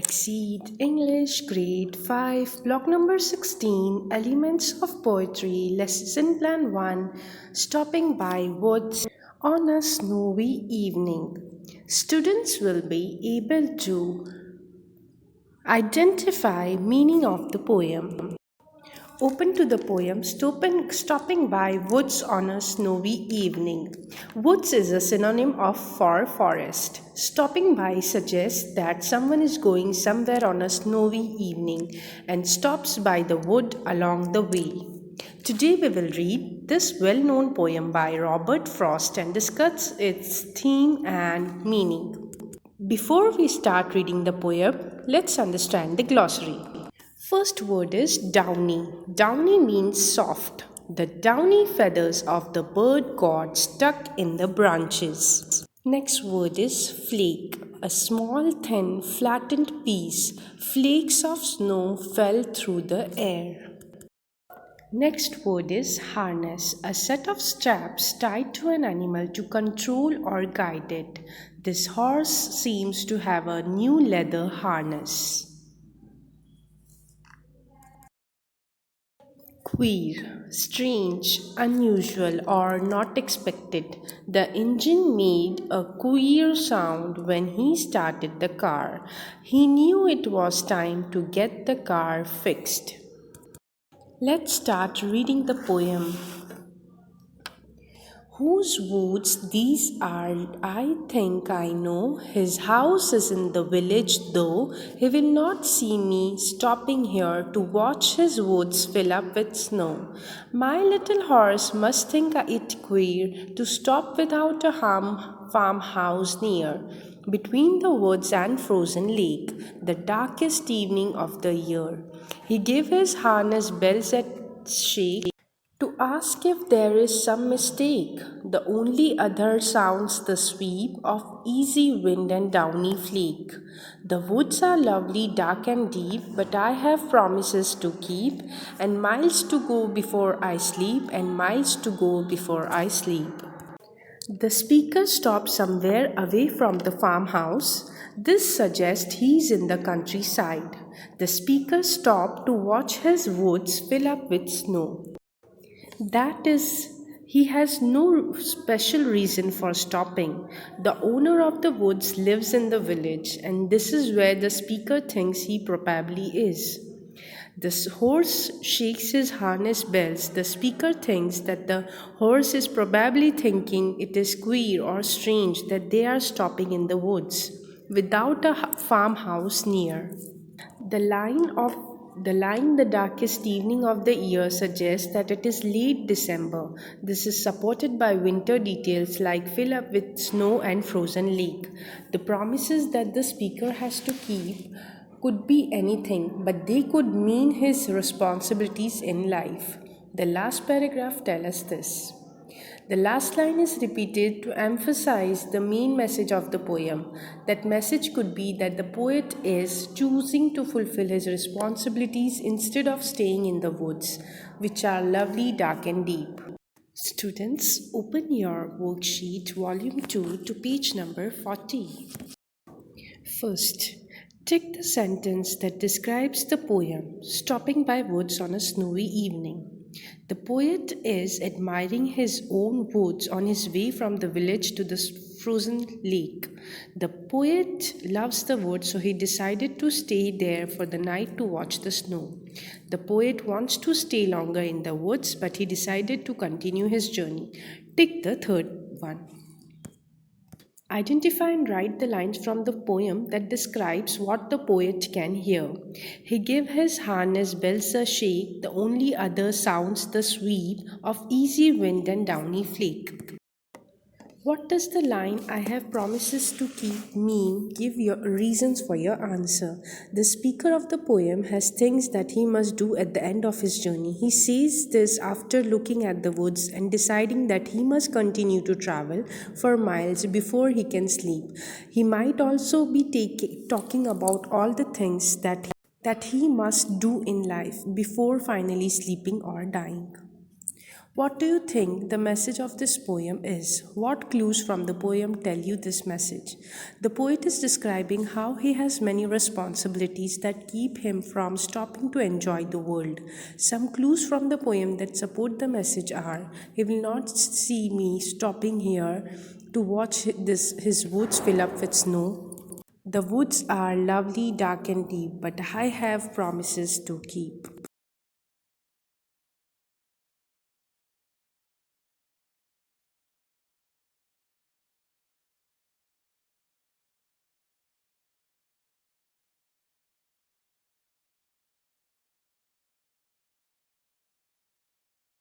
XSEED English Grade 5 Block number 16 Elements of Poetry Lesson Plan 1 Stopping by Woods on a Snowy Evening. Students will be able to identify meaning of the poem. Open to the poem Stopping by Woods on a Snowy Evening. Woods is a synonym of for forest. Stopping by suggests that someone is going somewhere on a snowy evening and stops by the wood along the way. Today we will read this well-known poem by Robert Frost and discuss its theme and meaning. Before we start reading the poem, let's understand the glossary. First word is downy. Downy means soft. The downy feathers of the bird got stuck in the branches. Next word is flake. A small, thin, flattened piece. Flakes of snow fell through the air. Next word is harness, a set of straps tied to an animal to control or guide it. This horse seems to have a new leather harness. Queer, strange, unusual, or not expected. The engine made a queer sound when he started the car. He knew it was time to get the car fixed. Let's start reading the poem. Whose woods these are, I think I know. His house is in the village, though he will not see me stopping here to watch his woods fill up with snow. My little horse must think it queer to stop without a farmhouse near. Between the woods and frozen lake, the darkest evening of the year, he gave his harness bells a shake to ask if there is some mistake. The only other sounds the sweep of easy wind and downy flake. The woods are lovely, dark and deep, but I have promises to keep, and miles to go before I sleep, and miles to go before I sleep. The speaker stopped somewhere away from the farmhouse. This suggests he's in the countryside. The speaker stopped to watch his woods fill up with snow. That is, he has no special reason for stopping. The owner of the woods lives in the village, and this is where the speaker thinks he probably is. The horse shakes his harness bells. The speaker thinks that the horse is probably thinking it is queer or strange that they are stopping in the woods without a farmhouse near. The darkest evening of the year suggests that it is late December. This is supported by winter details like fill up with snow and frozen lake. The promises that the speaker has to keep could be anything, but they could mean his responsibilities in life. The last paragraph tells us this. The last line is repeated to emphasize the main message of the poem. That message could be that the poet is choosing to fulfill his responsibilities instead of staying in the woods, which are lovely, dark, and deep. Students, open your worksheet volume 2 to page number 40. First, take the sentence that describes the poem, Stopping by Woods on a Snowy Evening. The poet is admiring his own woods on his way from the village to the frozen lake. The poet loves the woods, so he decided to stay there for the night to watch the snow. The poet wants to stay longer in the woods, but he decided to continue his journey. Take the third one. Identify and write the lines from the poem that describes what the poet can hear. He gave his harness bells a shake, the only other sounds the sweep of easy wind and downy flake. What does the line "I have promises to keep" mean? Give your reasons for your answer. The speaker of the poem has things that he must do at the end of his journey. He says this after looking at the woods and deciding that he must continue to travel for miles before he can sleep. He might also be talking about all the things that he must do in life before finally sleeping or dying. What do you think the message of this poem is? What clues from the poem tell you this message? The poet is describing how he has many responsibilities that keep him from stopping to enjoy the world. Some clues from the poem that support the message are: he will not see me stopping here to watch his woods fill up with snow. The woods are lovely, dark, and deep, but I have promises to keep.